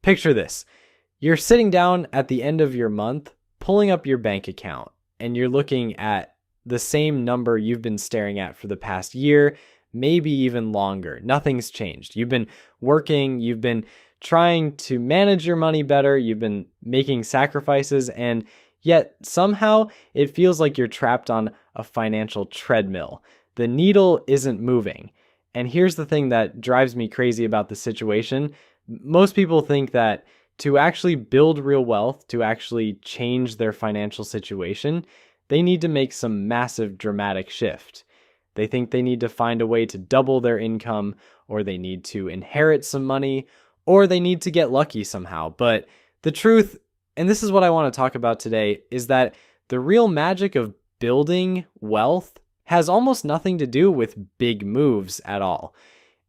Picture this. You're sitting down at the end of your month, pulling up your bank account, and you're looking at the same number you've been staring at for the past year, maybe even longer. Nothing's changed. You've been working, you've been trying to manage your money better, you've been making sacrifices, and yet somehow it feels like you're trapped on a financial treadmill. The needle isn't moving. And here's the thing that drives me crazy about the situation. Most people think that to actually build real wealth, to actually change their financial situation, they need to make some massive dramatic shift. They think they need to find a way to double their income, or they need to inherit some money, or they need to get lucky somehow. But the truth, and this is what I want to talk about today, is that the real magic of building wealth has almost nothing to do with big moves at all.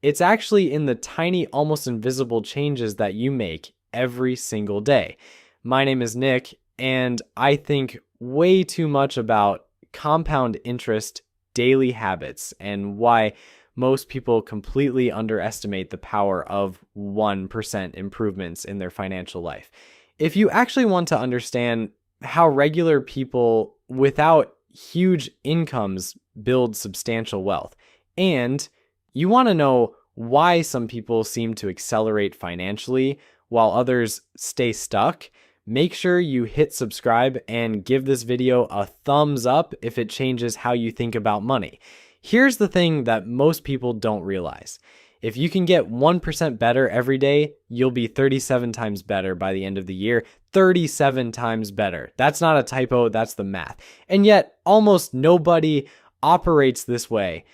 It's actually in the tiny, almost invisible changes that you make every single day. My name is Nick, and I think way too much about compound interest daily habits and why most people completely underestimate the power of 1% improvements in their financial life. If you actually want to understand how regular people without huge incomes build substantial wealth, and you want to know why some people seem to accelerate financially while others stay stuck, make sure you hit subscribe and give this video a thumbs up if it changes how you think about money. Here's the thing that most people don't realize. If you can get 1% better every day, you'll be 37 times better by the end of the year. 37 times better. That's not a typo, that's the math. And yet, almost nobody operates this way.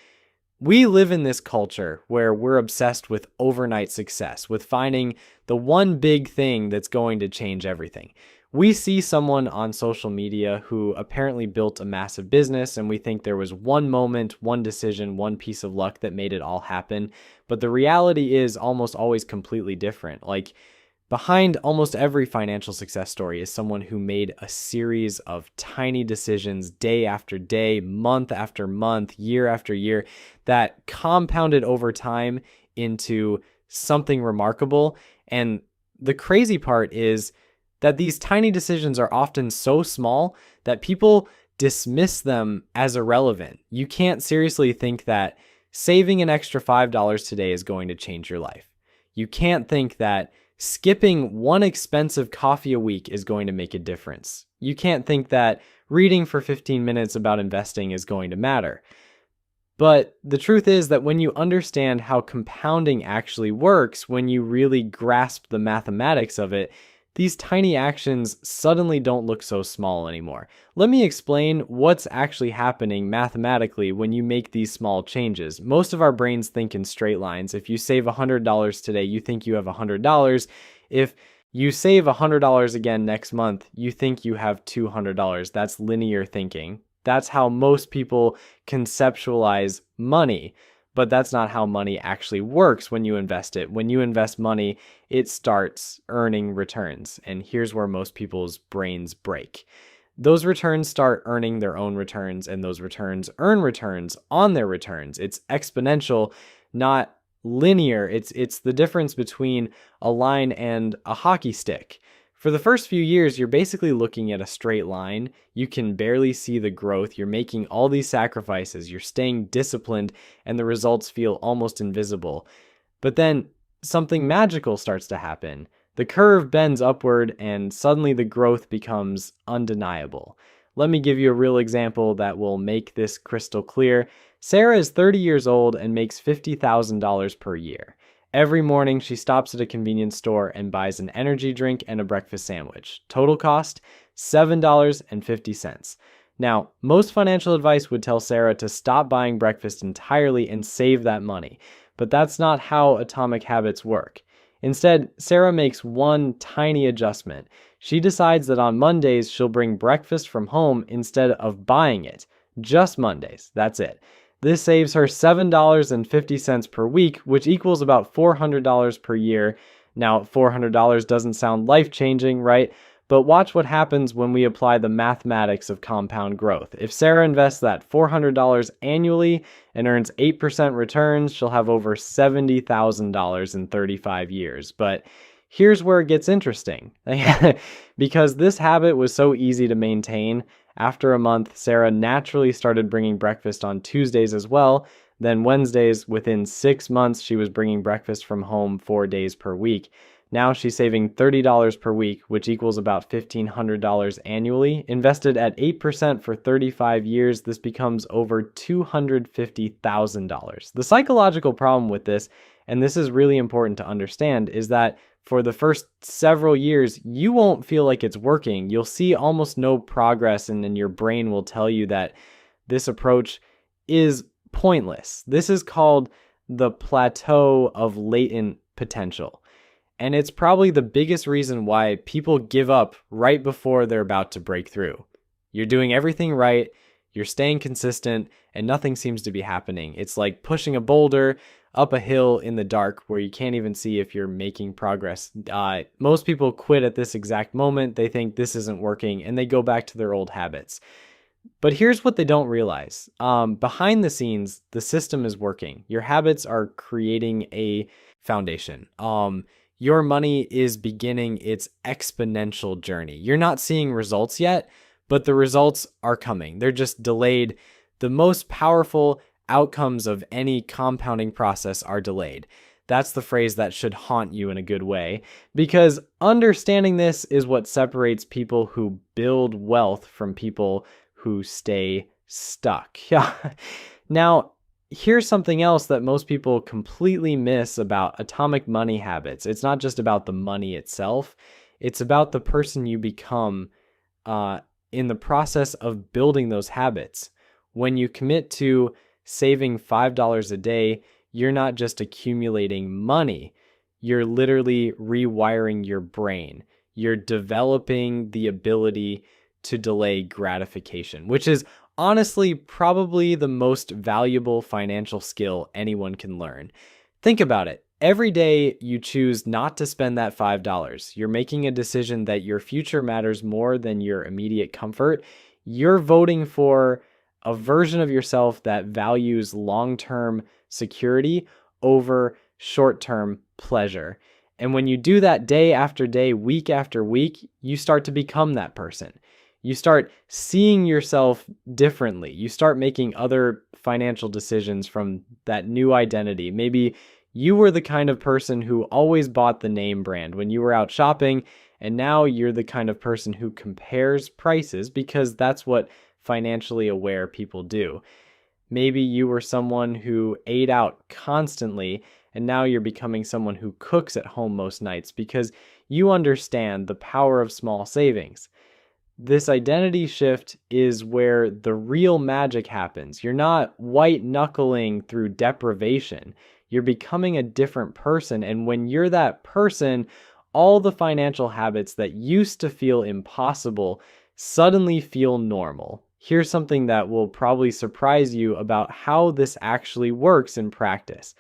We live in this culture where we're obsessed with overnight success, with finding the one big thing that's going to change everything. We see someone on social media who apparently built a massive business, and we think there was one moment, one decision, one piece of luck that made it all happen. But the reality is almost always completely different. Like, behind almost every financial success story is someone who made a series of tiny decisions day after day, month after month, year after year, that compounded over time into something remarkable. And the crazy part is that these tiny decisions are often so small that people dismiss them as irrelevant. You can't seriously think that saving an extra $5 today is going to change your life. You can't think that skipping one expensive coffee a week is going to make a difference. You can't think that reading for 15 minutes about investing is going to matter. But the truth is that when you understand how compounding actually works, when you really grasp the mathematics of it, these tiny actions suddenly don't look so small anymore. Let me explain what's actually happening mathematically when you make these small changes. Most of our brains think in straight lines. If you save $100 today, you think you have $100. If you save $100 again next month, you think you have $200. That's linear thinking. That's how most people conceptualize money. But that's not how money actually works when you invest it. When you invest money, it starts earning returns. And here's where most people's brains break. Those returns start earning their own returns, and those returns earn returns on their returns. It's exponential, not linear. It's the difference between a line and a hockey stick. For the first few years, you're basically looking at a straight line. You can barely see the growth. You're making all these sacrifices. You're staying disciplined, and the results feel almost invisible. But then something magical starts to happen. The curve bends upward, and suddenly the growth becomes undeniable. Let me give you a real example that will make this crystal clear. Sarah is 30 years old and makes $50,000 per year. Every morning, she stops at a convenience store and buys an energy drink and a breakfast sandwich. Total cost, $7.50. Now, most financial advice would tell Sarah to stop buying breakfast entirely and save that money, but that's not how atomic habits work. Instead, Sarah makes one tiny adjustment. She decides that on Mondays, she'll bring breakfast from home instead of buying it. Just Mondays, that's it. This saves her $7.50 per week, which equals about $400 per year. Now, $400 doesn't sound life-changing, right? But watch what happens when we apply the mathematics of compound growth. If Sarah invests that $400 annually and earns 8% returns, she'll have over $70,000 in 35 years. But Here's where it gets interesting. Because this habit was so easy to maintain, after a month, Sarah naturally started bringing breakfast on Tuesdays as well. Then Wednesdays, within 6 months, she was bringing breakfast from home 4 days per week. Now she's saving $30 per week, which equals about $1,500 annually. Invested at 8% for 35 years, this becomes over $250,000. The psychological problem with this, and this is really important to understand, is that for the first several years, you won't feel like it's working. You'll see almost no progress, and then your brain will tell you that this approach is pointless. This is called the plateau of latent potential. And it's probably the biggest reason why people give up right before they're about to break through. You're doing everything right, you're staying consistent, and nothing seems to be happening. It's like pushing a boulder up a hill in the dark where you can't even see if you're making progress. Most people quit at this exact moment. They think this isn't working, and they go back to their old habits. But here's what they don't realize. Behind the scenes, the system is working. Your habits are creating a foundation. Your money is beginning its exponential journey. You're not seeing results yet, but the results are coming. They're just delayed. The most powerful outcomes of any compounding process are delayed. That's the phrase that should haunt you in a good way, because understanding this is what separates people who build wealth from people who stay stuck. Yeah. Now, here's something else that most people completely miss about atomic money habits. It's not just about the money itself. It's about the person you become in the process of building those habits. When you commit to saving $5 a day, you're not just accumulating money. You're literally rewiring your brain. You're developing the ability to delay gratification, which is honestly probably the most valuable financial skill anyone can learn. Think about it. Every day you choose not to spend that $5. You're making a decision that your future matters more than your immediate comfort. You're voting for a version of yourself that values long-term security over short-term pleasure. And when you do that day after day, week after week, you start to become that person. You start seeing yourself differently. You start making other financial decisions from that new identity. Maybe you were the kind of person who always bought the name brand when you were out shopping, and now you're the kind of person who compares prices because that's what financially aware people do. Maybe you were someone who ate out constantly, and now you're becoming someone who cooks at home most nights because you understand the power of small savings. This identity shift is where the real magic happens. You're not white knuckling through deprivation. You're becoming a different person. And when you're that person, all the financial habits that used to feel impossible suddenly feel normal. Here's something that will probably surprise you about how this actually works in practice.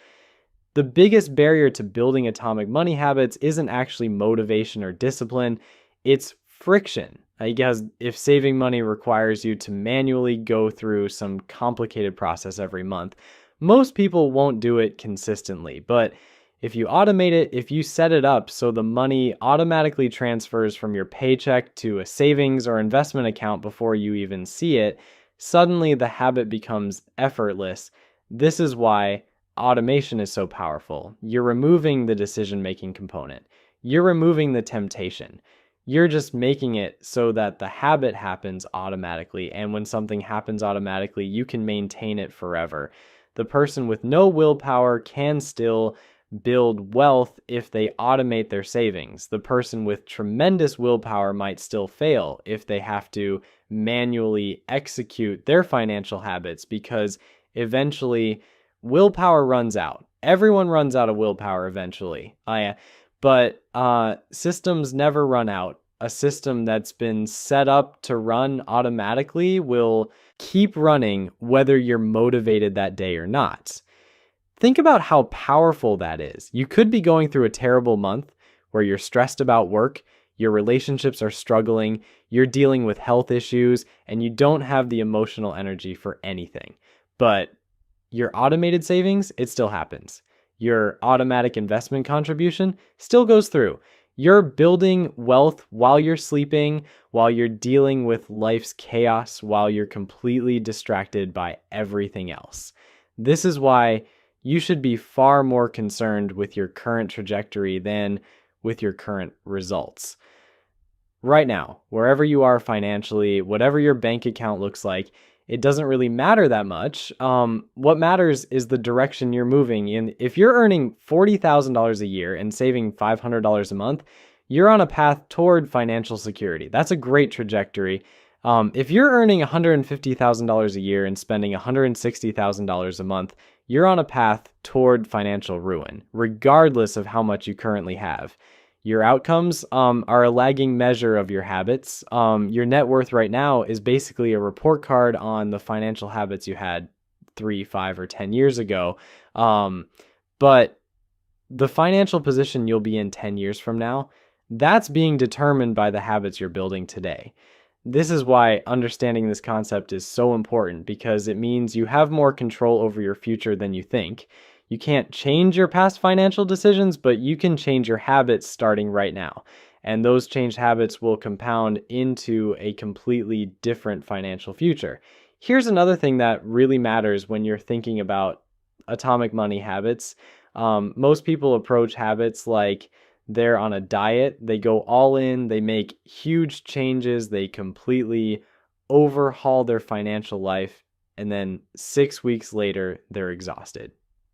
The biggest barrier to building atomic money habits isn't actually motivation or discipline, it's friction. I guess if saving money requires you to manually go through some complicated process every month, most people won't do it consistently. But if you automate it, if you set it up so the money automatically transfers from your paycheck to a savings or investment account before you even see it, suddenly the habit becomes effortless. This is why automation is so powerful. You're removing the decision-making component. You're removing the temptation. You're just making it so that the habit happens automatically. And when something happens automatically, you can maintain it forever. The person with no willpower can still build wealth if they automate their savings. The person with tremendous willpower might still fail if they have to manually execute their financial habits because eventually willpower runs out. Everyone runs out of willpower eventually. But systems never run out. A system that's been set up to run automatically will keep running whether you're motivated that day or not. Think about how powerful that is. You could be going through a terrible month where you're stressed about work, your relationships are struggling, you're dealing with health issues, and you don't have the emotional energy for anything. But your automated savings, it still happens. Your automatic investment contribution still goes through. You're building wealth while you're sleeping, while you're dealing with life's chaos, while you're completely distracted by everything else. This is why you should be far more concerned with your current trajectory than with your current results. Right now, wherever you are financially, whatever your bank account looks like, it doesn't really matter that much. What matters is the direction you're moving in. If you're earning $40,000 a year and saving $500 a month, you're on a path toward financial security. That's a great trajectory. If you're earning $150,000 a year and spending $160,000 a month, you're on a path toward financial ruin, regardless of how much you currently have. Your outcomes are a lagging measure of your habits. Your net worth right now is basically a report card on the financial habits you had 3, 5, or 10 years ago. But the financial position you'll be in 10 years from now, that's being determined by the habits you're building today. This is why understanding this concept is so important, because it means you have more control over your future than you think. You can't change your past financial decisions, but you can change your habits starting right now. And those changed habits will compound into a completely different financial future. Here's another thing that really matters when you're thinking about atomic money habits. Most people approach habits like they're on a diet. They go all in, they make huge changes, they completely overhaul their financial life, and then 6 weeks later, they're exhausted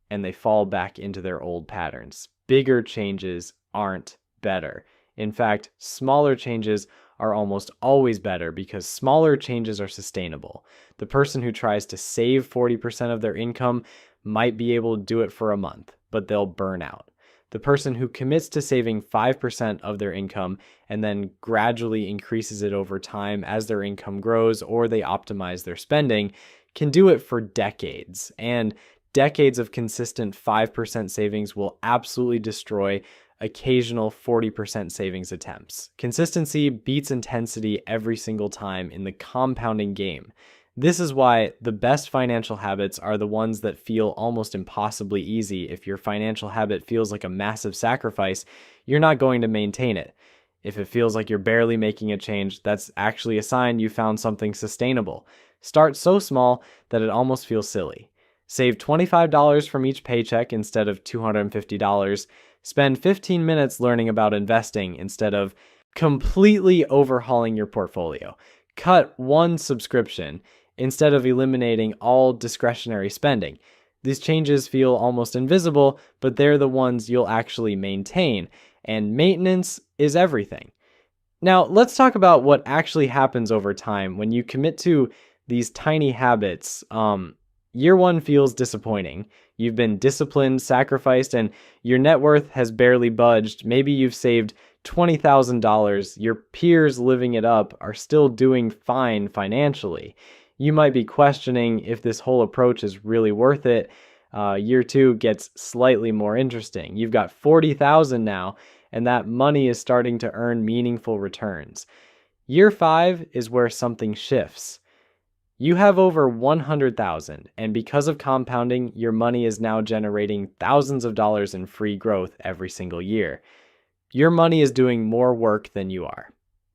and they fall back into their old patterns. Bigger changes aren't better. In fact, smaller changes are almost always better because smaller changes are sustainable. The person who tries to save 40% of their income might be able to do it for a month, but they'll burn out. The person who commits to saving 5% of their income and then gradually increases it over time as their income grows or they optimize their spending can do it for decades. And decades of consistent 5% savings will absolutely destroy occasional 40% savings attempts. Consistency beats intensity every single time in the compounding game. This is why the best financial habits are the ones that feel almost impossibly easy. If your financial habit feels like a massive sacrifice, you're not going to maintain it. If it feels like you're barely making a change, that's actually a sign you found something sustainable. Start so small that it almost feels silly. Save $25 from each paycheck instead of $250. Spend 15 minutes learning about investing instead of completely overhauling your portfolio. Cut one subscription instead of eliminating all discretionary spending. These changes feel almost invisible, but they're the ones you'll actually maintain, and maintenance is everything. Now, let's talk about what actually happens over time when you commit to these tiny habits. Year one feels disappointing. You've been disciplined, sacrificed, and your net worth has barely budged. Maybe you've saved $20,000. Your peers living it up are still doing fine financially. You might be questioning if this whole approach is really worth it. Year two gets slightly more interesting. You've got $40,000 now, and that money is starting to earn meaningful returns. Year five is where something shifts. You have over $100,000, and because of compounding, your money is now generating thousands of dollars in free growth every single year. Your money is doing more work than you are.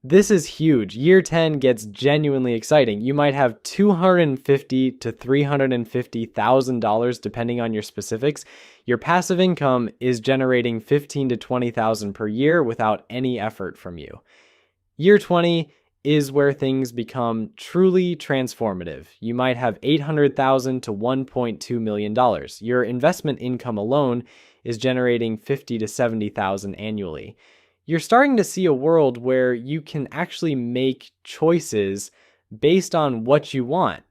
This is huge. Year 10 gets genuinely exciting. You might have $250,000 to $350,000 depending on your specifics. Your passive income is generating $15,000 to $20,000 per year without any effort from you. Year 20 is where things become truly transformative. You might have $800,000 to $1.2 million. Your investment income alone is generating $50,000 to $70,000 annually. You're starting to see a world where you can actually make choices based on what you want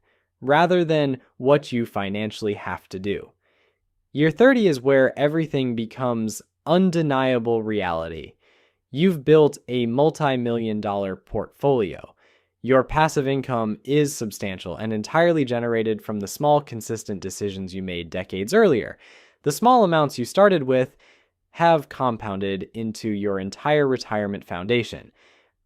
rather than what you financially have to do. Year 30 is where everything becomes undeniable reality. You've built a multi-million-dollar portfolio. Your passive income is substantial and entirely generated from the small, consistent decisions you made decades earlier. The small amounts you started with have compounded into your entire retirement foundation.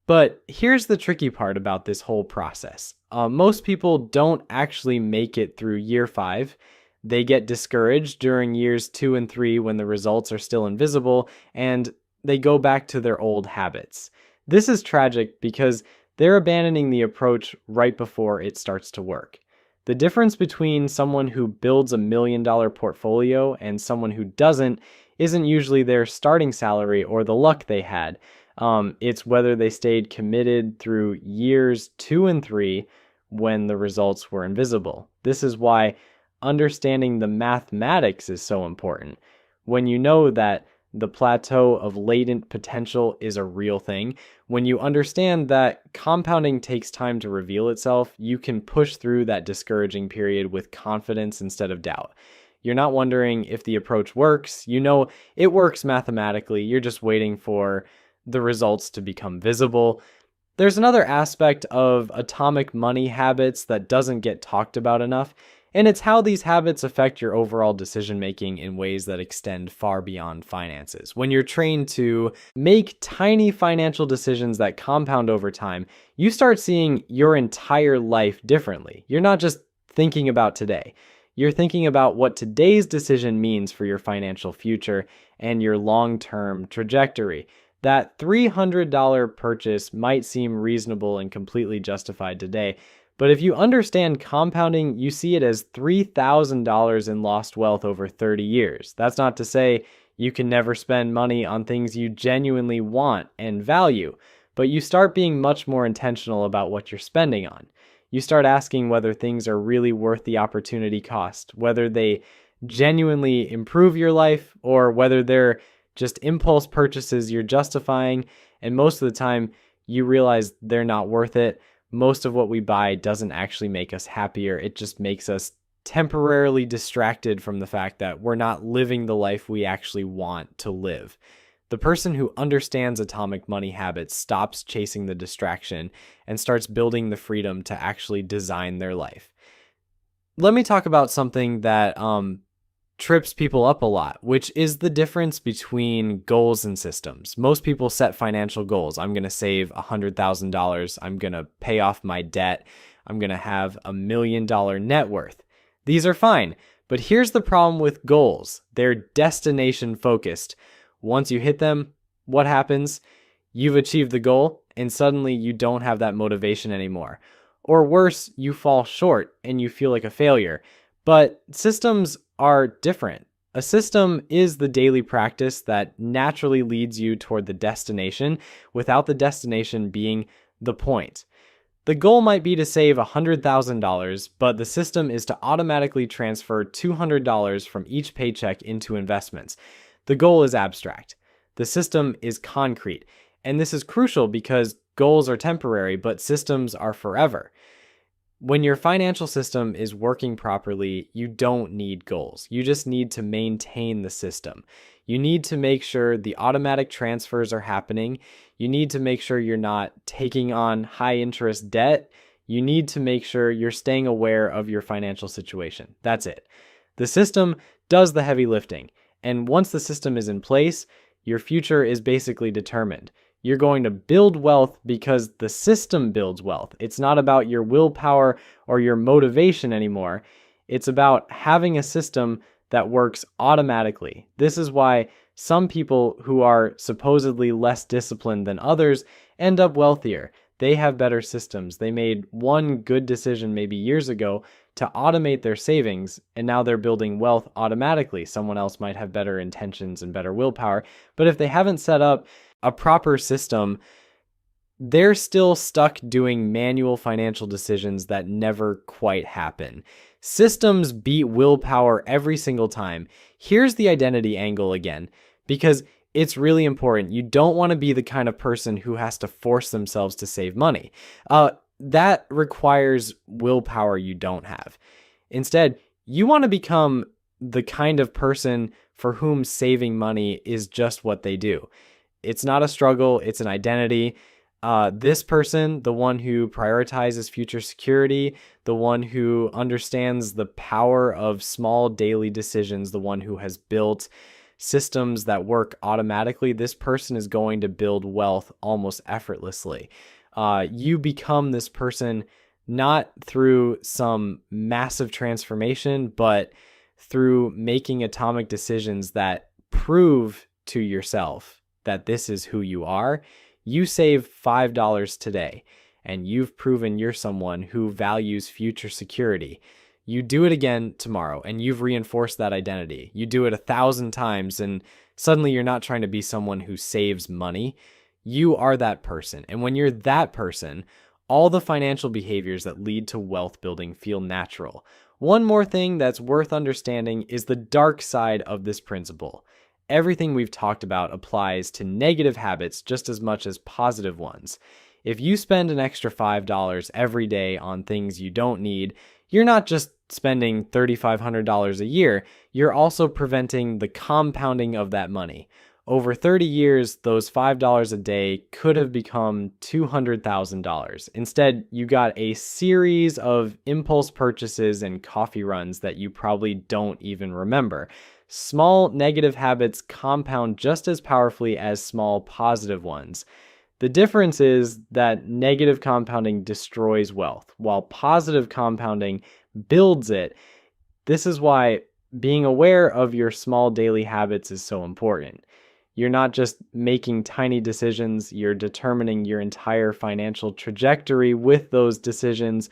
But here's the tricky part about this whole process. Most people don't actually make it through year 5. They get discouraged during years 2 and 3 when the results are still invisible, and they go back to their old habits. This is tragic because they're abandoning the approach right before it starts to work. The difference between someone who builds $1 million portfolio and someone who doesn't isn't usually their starting salary or the luck they had. It's whether they stayed committed through years 2 and 3 when the results were invisible. This is why understanding the mathematics is so important. When you know that the plateau of latent potential is a real thing, when you understand that compounding takes time to reveal itself, you can push through that discouraging period with confidence instead of doubt. You're not wondering if the approach works. You know it works mathematically. You're just waiting for the results to become visible. There's another aspect of atomic money habits that doesn't get talked about enough, and it's how these habits affect your overall decision making in ways that extend far beyond finances. When you're trained to make tiny financial decisions that compound over time, you start seeing your entire life differently. You're not just thinking about today. You're thinking about what today's decision means for your financial future and your long-term trajectory. That $300 purchase might seem reasonable and completely justified today, but if you understand compounding, you see it as $3,000 in lost wealth over 30 years. That's not to say you can never spend money on things you genuinely want and value, but you start being much more intentional about what you're spending on. You start asking whether things are really worth the opportunity cost, whether they genuinely improve your life, or whether they're just impulse purchases you're justifying, and most of the time you realize they're not worth it. Most of what we buy doesn't actually make us happier. It just makes us temporarily distracted from the fact that we're not living the life we actually want to live. The person who understands atomic money habits stops chasing the distraction and starts building the freedom to actually design their life. Let me talk about something that trips people up a lot, which is the difference between goals and systems. Most people set financial goals. I'm going to save $100,000. I'm going to pay off my debt. I'm going to have $1 million net worth. These are fine, but here's the problem with goals. They're destination focused. Once you hit them, what happens? You've achieved the goal and suddenly you don't have that motivation anymore. Or worse, you fall short and you feel like a failure. But systems are different. A system is the daily practice that naturally leads you toward the destination without the destination being the point. The goal might be to save $100,000, but the system is to automatically transfer $200 from each paycheck into investments. The goal is abstract. The system is concrete. And this is crucial because goals are temporary, but systems are forever. When your financial system is working properly, you don't need goals. You just need to maintain the system. You need to make sure the automatic transfers are happening. You need to make sure you're not taking on high interest debt. You need to make sure you're staying aware of your financial situation. That's it. The system does the heavy lifting. And once the system is in place, your future is basically determined. You're going to build wealth because the system builds wealth. It's not about your willpower or your motivation anymore. It's about having a system that works automatically. This is why some people who are supposedly less disciplined than others end up wealthier. They have better systems. They made one good decision maybe years ago to automate their savings, and now they're building wealth automatically. Someone else might have better intentions and better willpower, but if they haven't set up a proper system, they're still stuck doing manual financial decisions that never quite happen. Systems beat willpower every single time. Here's the identity angle again, because it's really important. You don't want to be the kind of person who has to force themselves to save money. That requires willpower you don't have. Instead, you want to become the kind of person for whom saving money is just what they do. It's not a struggle, it's an identity. This person, the one who prioritizes future security, the one who understands the power of small daily decisions, the one who has built systems that work automatically, this person is going to build wealth almost effortlessly. You become this person not through some massive transformation, but through making atomic decisions that prove to yourself that this is who you are, you save $5 today, and you've proven you're someone who values future security. You do it again tomorrow, and you've reinforced that identity. You do it 1,000 times, and suddenly you're not trying to be someone who saves money. You are that person. And when you're that person, all the financial behaviors that lead to wealth building feel natural. One more thing that's worth understanding is the dark side of this principle. Everything we've talked about applies to negative habits just as much as positive ones. If you spend an extra $5 every day on things you don't need, you're not just spending $3,500 a year, you're also preventing the compounding of that money. Over 30 years, those $5 a day could have become $200,000. Instead, you got a series of impulse purchases and coffee runs that you probably don't even remember. Small negative habits compound just as powerfully as small positive ones. The difference is that negative compounding destroys wealth, while positive compounding builds it. This is why being aware of your small daily habits is so important. You're not just making tiny decisions, you're determining your entire financial trajectory with those decisions.